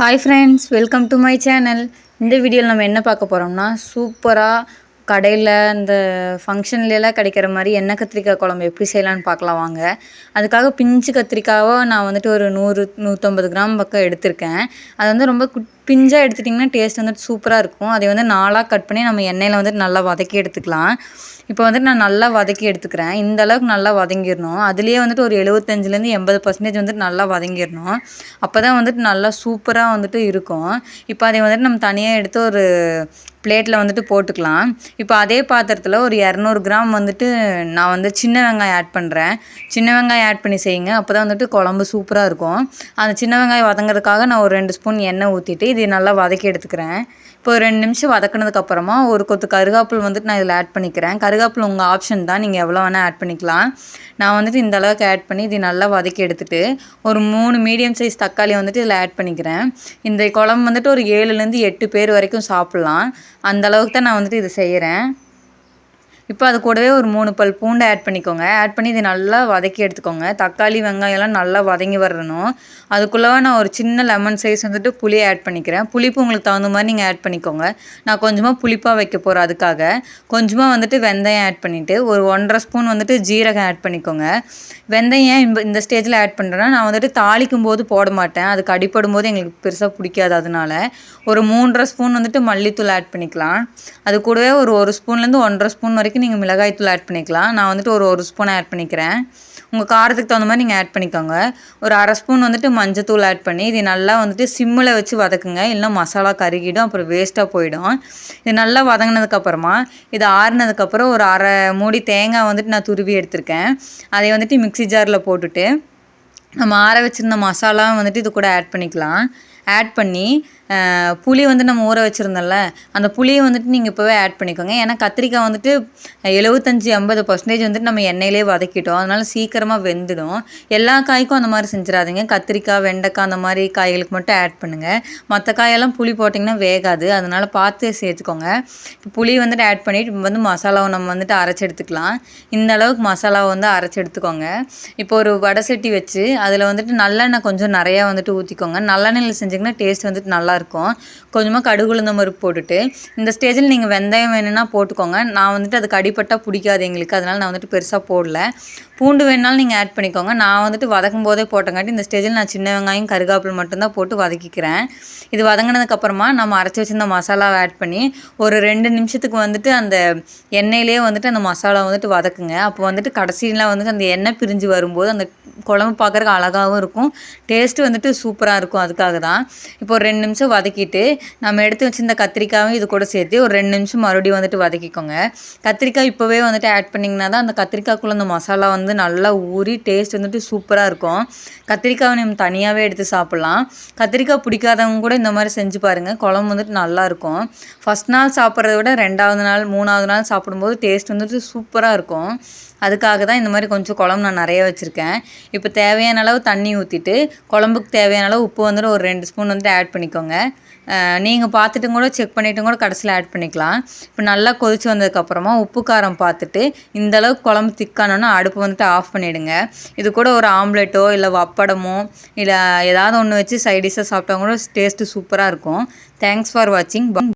Hi friends, welcome to my channel. இந்த வீடியோவில் நம்ம என்ன பார்க்க போகிறோம்னா, சூப்பராக கடையில் இந்த ஃபங்க்ஷன்லாம் கிடைக்கிற மாதிரி எண்ணெய் கத்திரிக்காய் குழம்பு எப்படி செய்யலான்னு பார்க்கலாம் வாங்க. அதுக்காக பிஞ்சு கத்திரிக்காவை நான் வந்துட்டு ஒரு 100-150 கிராம் பக்கம் எடுத்திருக்கேன். அது வந்து ரொம்ப பிஞ்சாக எடுத்துட்டிங்கன்னா டேஸ்ட் வந்துட்டு சூப்பராக இருக்கும். அதை வந்து 4ஆக கட் பண்ணி நம்ம எண்ணெயில் வந்துட்டு நல்லா வதக்கி எடுத்துக்கலாம். இப்போ வந்துட்டு நான் நல்லா வதக்கி எடுத்துக்கிறேன். இந்த அளவுக்கு நல்லா வதங்கிடணும். அதுலேயே வந்துட்டு ஒரு 75-80% வந்துட்டு நல்லா வதங்கிடணும். அப்போ தான் வந்துட்டு நல்லா சூப்பராக வந்துட்டு இருக்கும். இப்போ அதை வந்துட்டு நம்ம தனியாக எடுத்து ஒரு பிளேட்டில் வந்துட்டு போட்டுக்கலாம். இப்போ அதே பாத்திரத்தில் ஒரு 200 கிராம் வந்துட்டு நான் வந்து சின்ன வெங்காயம் ஆட் பண்ணுறேன். சின்ன வெங்காயம் ஆட் பண்ணி செய்யுங்க. அப்போ தான் வந்துட்டு குழம்பு சூப்பராக இருக்கும். அந்த சின்ன வெங்காயம் வதங்கிறதுக்காக நான் ஒரு 2 ஸ்பூன் எண்ணெய் ஊற்றிட்டு இதை நல்லா வதக்கி எடுத்துக்கிறேன். இப்போ ஒரு 2 நிமிஷம் வதக்கினதுக்கப்புறமா ஒரு கொத்து கருகாப்பில் வந்துட்டு நான் இதில் ஆட் பண்ணிக்கிறேன். கருகாப்பில் உங்கள் ஆப்ஷன் தான், நீங்கள் எவ்வளோ வேணால் ஆட் பண்ணிக்கலாம். நான் வந்துட்டு இந்த அளவுக்கு ஆட் பண்ணி இதை நல்லா வதக்கி எடுத்துகிட்டு ஒரு 3 மீடியம் சைஸ் தக்காளி வந்துட்டு இதில் ஆட் பண்ணிக்கிறேன். இந்த குழம்பு வந்துட்டு ஒரு 7-8 பேர் வரைக்கும் சாப்பிட்லாம். அந்த அளவுக்கு தான் நான் வந்துட்டு இதை செய்கிறேன். இப்போ அது கூடவே ஒரு 3 பல் பூண்டை ஆட் பண்ணிக்கோங்க. ஆட் பண்ணி இதை நல்லா வதக்கி எடுத்துக்கோங்க. தக்காளி வெங்காயம்லாம் நல்லா வதங்கி வரணும். அதுக்குள்ளே நான் ஒரு சின்ன லெமன் சைஸ் வந்துட்டு புளியை ஆட் பண்ணிக்கிறேன். புளிப்பு உங்களுக்கு தகுந்த மாதிரி நீங்கள் ஆட் பண்ணிக்கோங்க. நான் கொஞ்சமாக புளிப்பாக வைக்க போகிறேன். அதுக்காக கொஞ்சமாக வந்துட்டு வெந்தயம் ஆட் பண்ணிவிட்டு ஒரு 1.5 ஸ்பூன் வந்துட்டு ஜீரகம் ஆட் பண்ணிக்கோங்க. வெந்தயம் இந்த ஸ்டேஜில் ஆட் பண்ணுறேன்னா நான் வந்துட்டு தாளிக்கும் போது போட மாட்டேன். அதுக்கு அடிப்படும் போது எங்களுக்கு பெருசாக பிடிக்காது. அதனால ஒரு 3.5 ஸ்பூன் வந்துட்டு மல்லித்தூள் ஆட் பண்ணிக்கலாம். அது கூடவே ஒரு ஸ்பூன்லேருந்து 1.5 ஸ்பூன் வரைக்கும் நீங்கள் மிளகாய்த்தூள் ஆட் பண்ணிக்கலாம். நான் வந்துட்டு ஒரு ஸ்பூன் ஆட் பண்ணிக்கிறேன். உங்கள் காரத்துக்கு தகுந்த மாதிரி நீங்கள் ஆட் பண்ணிக்கோங்க. ஒரு 1/2 ஸ்பூன் வந்துட்டு மஞ்சத்தூள் ஆட் பண்ணி இது நல்லா வந்துட்டு சிம்மில் வச்சு வதக்குங்க. இல்லைனா மசாலா கருகிடும், அப்புறம் வேஸ்ட்டாக போயிடும். இது நல்லா வதங்கினதுக்கப்புறமா இது ஆறுனதுக்கப்புறம் ஒரு 1/2 மூடி தேங்காய் வந்துட்டு நான் துருவி எடுத்திருக்கேன். அதை வந்துட்டு மிக்ஸி ஜாரில் போட்டுட்டு நம்ம ஆற வச்சுருந்த மசாலா வந்துட்டு இது கூட ஆட் பண்ணிக்கலாம். ஆட் பண்ணி புளி வந்து நம்ம ஊற வச்சுருந்தோம்ல, அந்த புளியை வந்துட்டு நீங்கள் இப்போவே ஆட் பண்ணிக்கோங்க. ஏன்னா கத்திரிக்காய் வந்துட்டு 75-80% வந்துட்டு நம்ம எண்ணெயிலே வதக்கிட்டோம். அதனால் சீக்கிரமாக வெந்துடும். எல்லா காய்க்கும் அந்த மாதிரி செஞ்சிடாதீங்க. கத்திரிக்காய், வெண்டைக்காய் அந்த மாதிரி காய்களுக்கு மட்டும் ஆட் பண்ணுங்கள். மற்ற காயெல்லாம் புளி போட்டிங்கன்னா வேகாது. அதனால் பார்த்து சேர்த்துக்கோங்க. இப்போ புளி வந்துட்டு ஆட் பண்ணிவிட்டு இப்போ வந்து மசாலாவை நம்ம வந்துட்டு அரைச்சி எடுத்துக்கலாம். இந்த அளவுக்கு மசாலாவை வந்து அரைச்சி எடுத்துக்கோங்க. இப்போ ஒரு வடை சட்டி வச்சு அதில் வந்துட்டு நல்லெண்ணெய் கொஞ்சம் நிறையா வந்துட்டு ஊற்றிக்கோங்க. நல்லெண்ணெயில் செஞ்சிங்கன்னா டேஸ்ட் வந்துட்டு நல்லாயிருக்கும். கொஞ்சமாக கடுகு உளுந்தம் பருப்பு போட்டுட்டு இந்த ஸ்டேஜில் நீங்கள் வெந்தயம் வேணும்னா போட்டுக்கோங்க. நான் வந்துட்டு அதுக்கு அடிப்பட்டால் பிடிக்காது எங்களுக்கு, அதனால் நான் வந்துட்டு பெருசாக போடல. பூண்டு வேணுனாலும் நீங்கள் ஆட் பண்ணிக்கோங்க. நான் வந்துட்டு வதக்கும் போதே போட்டங்காட்டி இந்த ஸ்டேஜில் நான் சின்ன வெங்காயம் கருகாப்பில் மட்டும்தான் போட்டு வதக்கிக்கிறேன். இது வதங்கினதுக்கப்புறமா நம்ம அரைச்சி வச்சிருந்த மசாலாவை ஆட் பண்ணி ஒரு 2 நிமிஷத்துக்கு வந்துட்டு அந்த எண்ணெயிலே வந்துட்டு அந்த மசாலா வந்துட்டு வதக்குங்க. அப்போ வந்துட்டு கடைசியில் வந்துட்டு அந்த எண்ணெய் பிரிஞ்சு வரும்போது அந்த குழம்பு பார்க்குறக்கு அழகாகவும் இருக்கும், டேஸ்ட்டு வந்துட்டு சூப்பராக இருக்கும். அதுக்காக தான் இப்போ ஒரு 2 நிமிஷம் வதக்கிட்டு நம்ம எடுத்து வச்சிருந்த கத்திரிக்காயும் இது கூட சேர்த்து ஒரு 2 நிமிஷம் மறுபடியும் வந்துட்டு வதக்கிக்கோங்க. கத்திரிக்காய் இப்போவே வந்துட்டு ஆட் பண்ணிங்கன்னா தான் அந்த கத்திரிக்காய்க்குள்ளே அந்த மசாலா வந்து நல்லா ஊறி டேஸ்ட் வந்துட்டு சூப்பராக இருக்கும். கத்திரிக்காவை நம்ம தனியாகவே எடுத்து சாப்பிட்லாம். கத்திரிக்காய் பிடிக்காதவங்க கூட இந்த மாதிரி செஞ்சு பாருங்கள். குழம்பு வந்துட்டு நல்லாயிருக்கும். ஃபஸ்ட் நாள் சாப்பிட்றத விட 2வது நாள் 3வது நாள் சாப்பிடும்போது டேஸ்ட் வந்துட்டு சூப்பராக இருக்கும். அதுக்காக தான் இந்த மாதிரி கொஞ்சம் குழம்பு நான் நிறைய வச்சுருக்கேன். இப்போ தேவையான அளவு தண்ணி ஊற்றிட்டு குழம்புக்கு தேவையான அளவு உப்பு வந்துட்டு ஒரு 2 ஸ்பூன் வந்துட்டு ஆட் பண்ணிக்கோங்க. நீங்கள் பார்த்துட்டும் கூட செக் பண்ணிவிட்டும் கூட கடைசியில் ஆட் பண்ணிக்கலாம். இப்போ நல்லா கொதித்து வந்ததுக்கப்புறமா உப்பு காரம் பார்த்துட்டு இந்தளவுக்கு குழம்பு திக்கானோன்னா அடுப்பு வந்துட்டு ஆஃப் பண்ணிவிடுங்க. இது கூட ஒரு ஆம்லெட்டோ இல்லை வப்படமோ இல்லை ஏதாவது ஒன்று வச்சு சைட் டிஷ்ஷாக சாப்பிட்டா கூட டேஸ்ட்டு சூப்பராக இருக்கும். தேங்க்ஸ் ஃபார் வாட்சிங்.